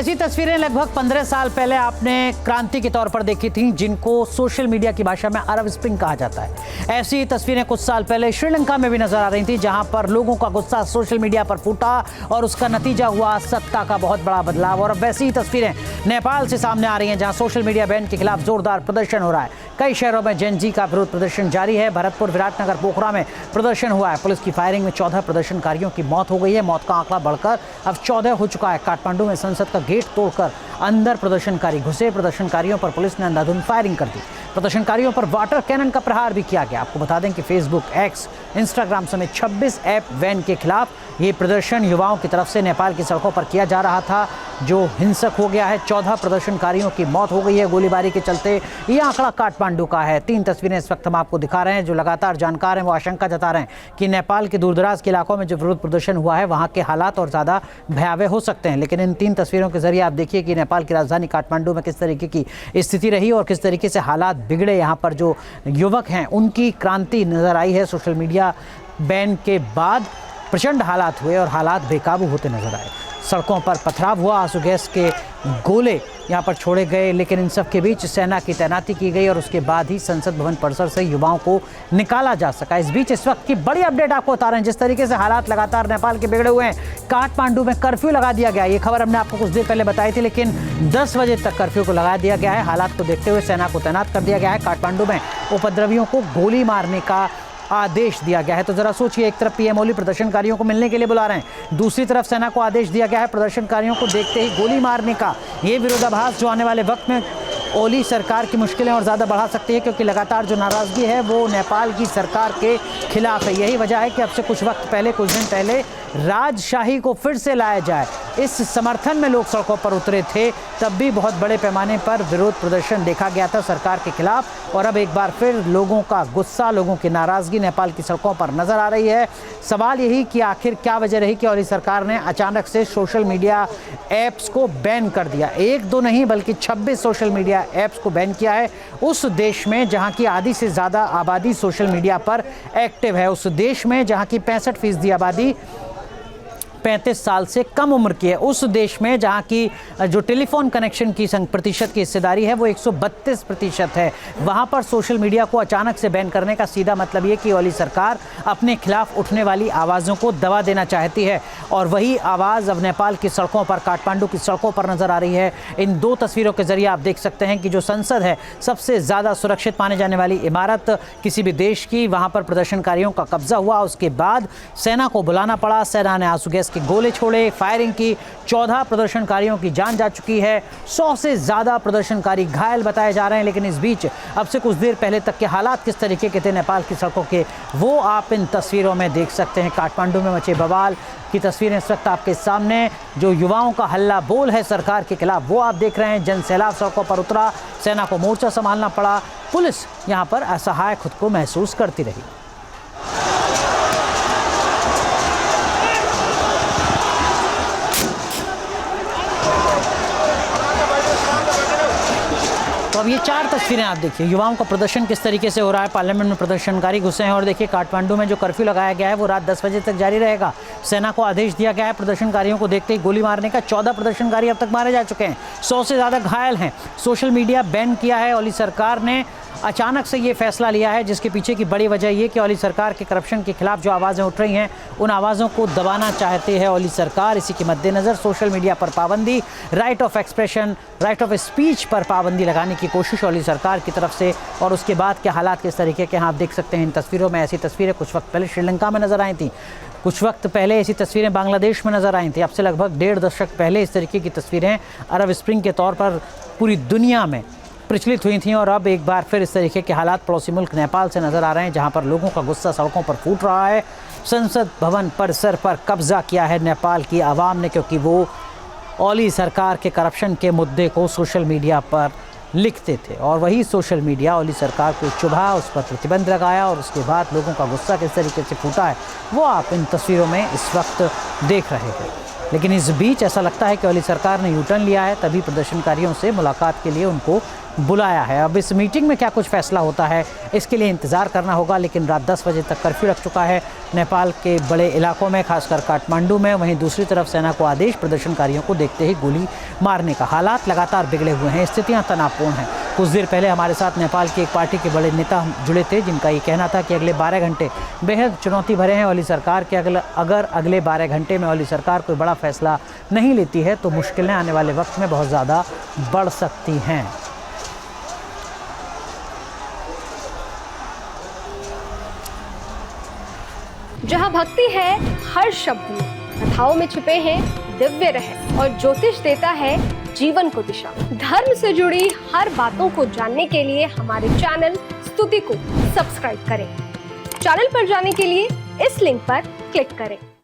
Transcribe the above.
ऐसी तस्वीरें लगभग 15 साल पहले आपने क्रांति के तौर पर देखी थी, जिनको सोशल मीडिया की भाषा में अरब स्प्रिंग कहा जाता है। ऐसी तस्वीरें कुछ साल पहले श्रीलंका में भी नजर आ रही थी, जहां पर लोगों का गुस्सा सोशल मीडिया पर फूटा और उसका नतीजा हुआ सत्ता का बहुत बड़ा बदलाव। और अब वैसी ही तस्वीरें नेपाल से सामने आ रही हैं, जहां सोशल मीडिया बैन के खिलाफ जोरदार प्रदर्शन हो रहा है। कई शहरों में जेन जी का विरोध प्रदर्शन जारी है। भरतपुर, विराटनगर, पोखरा में प्रदर्शन हुआ है। पुलिस की फायरिंग में 14 प्रदर्शनकारियों की मौत हो गई है। मौत का आंकड़ा बढ़कर अब 14 हो चुका है। काठमांडू में संसद का गेट तोड़कर अंदर प्रदर्शनकारी घुसे। प्रदर्शनकारियों पर पुलिस ने अंधाधुंध फायरिंग कर दी। प्रदर्शनकारियों पर वाटर कैनन का प्रहार भी किया गया। आपको बता दें कि फेसबुक, एक्स, इंस्टाग्राम समेत 26 ऐप बैन के खिलाफ ये प्रदर्शन युवाओं की तरफ से नेपाल की सड़कों पर किया जा रहा था, जो हिंसक हो गया है। 14 प्रदर्शनकारियों की मौत हो गई है गोलीबारी के चलते। ये आंकड़ा काठमांडू का है। 3 तस्वीरें इस वक्त हम आपको दिखा रहे हैं। जो लगातार जानकार हैं वो आशंका जता रहे हैं कि नेपाल के दूरदराज के इलाकों में जो विरोध प्रदर्शन हुआ है वहाँ के हालात और ज़्यादा भयावह हो सकते हैं। लेकिन इन 3 तस्वीरों के जरिए आप देखिए कि नेपाल की राजधानी काठमांडू में किस तरीके की स्थिति रही और किस तरीके से हालात बिगड़े। यहाँ पर जो युवक हैं उनकी क्रांति नजर आई है। सोशल मीडिया बैन के बाद प्रचंड हालात हुए और हालात बेकाबू होते नजर आए। सड़कों पर पथराव हुआ, आंसू गैस के गोले यहाँ पर छोड़े गए। लेकिन इन सब के बीच सेना की तैनाती की गई और उसके बाद ही संसद भवन परिसर से युवाओं को निकाला जा सका। इस बीच इस वक्त की बड़ी अपडेट आपको बता रहे हैं। जिस तरीके से हालात लगातार नेपाल के बिगड़े हुए हैं, काठमांडू में कर्फ्यू लगा दिया गया। ये खबर हमने आपको कुछ देर पहले बताई थी, लेकिन 10 बजे तक कर्फ्यू को लगा दिया गया है। हालात को देखते हुए सेना को तैनात कर दिया गया है। काठमांडू में उपद्रवियों को गोली मारने का आदेश दिया गया है। तो जरा सोचिए, एक तरफ पीएम ओली प्रदर्शनकारियों को मिलने के लिए बुला रहे हैं, दूसरी तरफ सेना को आदेश दिया गया है प्रदर्शनकारियों को देखते ही गोली मारने का। ये विरोधाभास जो आने वाले वक्त में ओली सरकार की मुश्किलें और ज़्यादा बढ़ा सकती है, क्योंकि लगातार जो नाराज़गी है वो नेपाल की सरकार के खिलाफ है। यही वजह है कि अब से कुछ वक्त पहले, कुछ दिन पहले राजशाही को फिर से लाया जाए, इस समर्थन में लोग सड़कों पर उतरे थे। तब भी बहुत बड़े पैमाने पर विरोध प्रदर्शन देखा गया था सरकार के खिलाफ। और अब एक बार फिर लोगों का गुस्सा, लोगों की नाराज़गी नेपाल की सड़कों पर नज़र आ रही है। सवाल यही कि आखिर क्या वजह रही कि ओली सरकार ने अचानक से सोशल मीडिया ऐप्स को बैन कर दिया। 1-2 नहीं बल्कि 26 सोशल मीडिया ऐप्स को बैन किया है। उस देश में जहाँ की आधी से ज़्यादा आबादी सोशल मीडिया पर एक्टिव है, उस देश में जहाँ की 65% आबादी 35 साल से कम उम्र की है, उस देश में जहां की जो टेलीफोन कनेक्शन की प्रतिशत की हिस्सेदारी है वो 132% है, वहां पर सोशल मीडिया को अचानक से बैन करने का सीधा मतलब ये कि ओली सरकार अपने खिलाफ उठने वाली आवाज़ों को दबा देना चाहती है। और वही आवाज़ अब नेपाल की सड़कों पर, काठमांडू की सड़कों पर नज़र आ रही है। इन 2 तस्वीरों के जरिए आप देख सकते हैं कि जो संसद है, सबसे ज़्यादा सुरक्षित माने जाने वाली इमारत किसी भी देश की, वहाँ पर प्रदर्शनकारियों का कब्जा हुआ। उसके बाद सेना को बुलाना पड़ा। सेना ने आंसू गैस के गोले छोड़े, फायरिंग की। 14 प्रदर्शनकारियों की जान जा चुकी है। 100 से ज़्यादा प्रदर्शनकारी घायल बताए जा रहे हैं। लेकिन इस बीच अब से कुछ देर पहले तक के हालात किस तरीके के थे नेपाल की सड़कों के, वो आप इन तस्वीरों में देख सकते हैं। काठमांडू में मचे बवाल की तस्वीरें इस वक्त आपके सामने। जो युवाओं का हल्ला बोल है सरकार के खिलाफ, वो आप देख रहे हैं। जन सैलाब सड़कों पर उतरा, सेना को मोर्चा संभालना पड़ा। पुलिस यहाँ पर असहाय खुद को महसूस करती रही। तो अब ये 4 तस्वीरें आप देखिए, युवाओं का प्रदर्शन किस तरीके से हो रहा है। पार्लियामेंट में प्रदर्शनकारी घुसे हैं और देखिए काठमांडू में जो कर्फ्यू लगाया गया है वो रात 10 बजे तक जारी रहेगा। सेना को आदेश दिया गया है प्रदर्शनकारियों को देखते ही गोली मारने का। 14 प्रदर्शनकारी अब तक मारे जा चुके हैं, 100 से ज़्यादा घायल हैं। सोशल मीडिया बैन किया है ओली सरकार ने। अचानक से ये फैसला लिया है, जिसके पीछे की बड़ी वजह ये कि ओली सरकार के करप्शन के खिलाफ जो आवाज़ें उठ रही हैं, उन आवाज़ों को दबाना चाहते हैं ओली सरकार। इसी के मद्देनज़र सोशल मीडिया पर पाबंदी, right of expression, right of speech पर पाबंदी लगाने की कोशिश ओली सरकार की तरफ से। और उसके बाद के हालात किस तरीके के हैं आप देख सकते हैं इन तस्वीरों में। ऐसी तस्वीरें कुछ वक्त पहले श्रीलंका में नज़र आई थी, कुछ वक्त पहले ऐसी तस्वीरें बांग्लादेश में नज़र आई थी। अब से लगभग 1.5 दशक पहले इस तरीके की तस्वीरें अरब स्प्रिंग के तौर पर पूरी दुनिया में प्रचलित हुई थी। और अब एक बार फिर इस तरीके के हालात पड़ोसी मुल्क नेपाल से नज़र आ रहे हैं, जहां पर लोगों का गुस्सा सड़कों पर फूट रहा है। संसद भवन परिसर पर कब्जा किया है नेपाल की आवाम ने, क्योंकि वो ओली सरकार के करप्शन के मुद्दे को सोशल मीडिया पर लिखते थे। और वही सोशल मीडिया ओली सरकार को चुभा, उस पर प्रतिबंध लगाया और उसके बाद लोगों का गुस्सा किस तरीके से फूटा है वो आप इन तस्वीरों में इस वक्त देख रहे हैं। लेकिन इस बीच ऐसा लगता है कि ओली सरकार ने यूटर्न लिया है, तभी प्रदर्शनकारियों से मुलाकात के लिए उनको बुलाया है। अब इस मीटिंग में क्या कुछ फैसला होता है इसके लिए इंतज़ार करना होगा, लेकिन रात 10 बजे तक कर्फ्यू लग चुका है नेपाल के बड़े इलाकों में, खासकर काठमांडू में। वहीं दूसरी तरफ सेना को आदेश प्रदर्शनकारियों को देखते ही गोली मारने का। हालात लगातार बिगड़े हुए हैं, स्थितियां तनावपूर्ण हैं। कुछ देर पहले हमारे साथ नेपाल की एक पार्टी के बड़े नेता जुड़े थे, जिनका ये कहना था कि अगले 12 घंटे बेहद चुनौती भरे हैं ओली सरकार के। अगर अगले 12 घंटे में ओली सरकार कोई बड़ा फैसला नहीं लेती है तो मुश्किलें आने वाले वक्त में बहुत ज़्यादा बढ़ सकती हैं। जहाँ भक्ति है हर शब्द में, कथाओं में छुपे हैं दिव्य रहस्य और ज्योतिष देता है जीवन को दिशा। धर्म से जुड़ी हर बातों को जानने के लिए हमारे चैनल स्तुति को सब्सक्राइब करें। चैनल पर जाने के लिए इस लिंक पर क्लिक करें।